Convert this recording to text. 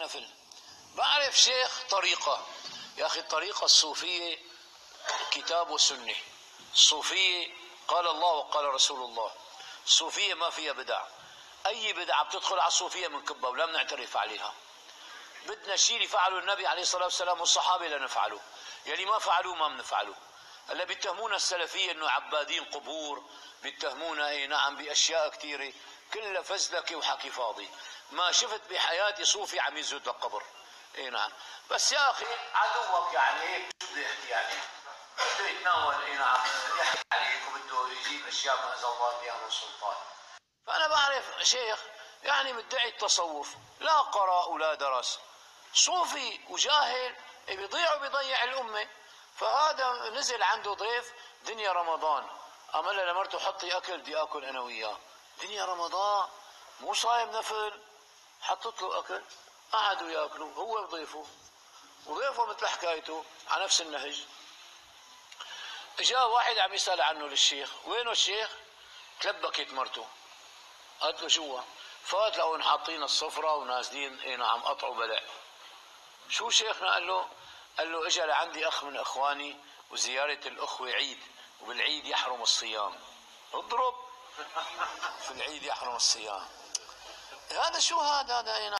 النفل. بعرف شيخ طريقة، يا أخي الطريقة الصوفية كتاب وسنة، الصوفية قال الله وقال رسول الله، الصوفية ما فيها بدع، أي بدعة بتدخل على الصوفية بنكبها ولا بنعترف عليها. بدنا شيء اللي فعله النبي عليه الصلاة والسلام والصحابة لنفعله، يلي ما فعلوه ما بنفعله. هلا بيتهمونا السلفية انه عبادين قبور، بيتهمونا اي نعم باشياء كثيرة كلها فزلكة وحكي فاضي. ما شفت بحياتي صوفي عم يزود للقبر، اي نعم. بس يا اخي عدوك يعني هيك شو بده يحكي يعني؟ بده يتناول اي نعم يحكي عليك وبده يجيب اشياء ما انزل الله بها من سلطان. فانا بعرف شيخ يعني مدعي التصوف، لا قرأ ولا درس، صوفي وجاهل بيضيع وبيضيع الامه. فهذا نزل عنده ضيف دنيا رمضان، قام قال لمرته حطي اكل بدي اكل انا وياه. دنيا رمضان مو صايم نفل، حطت له اكل قعدوا ياكلوا هو وضيفه، وضيفه مثل حكايته على نفس النهج. اجا واحد عم يسال عنه للشيخ، وينه الشيخ؟ تلبكت مرته، قالت له جوا. فات لو حاطين الصفرة ونازلين اي نعم قطعوا بلع. شو شيخنا؟ قال له اجى لعندي اخ من اخواني وزيارة الاخوة عيد، وبالعيد يحرم الصيام. اضرب في العيد يحرم الصيام. هذا شو هذا؟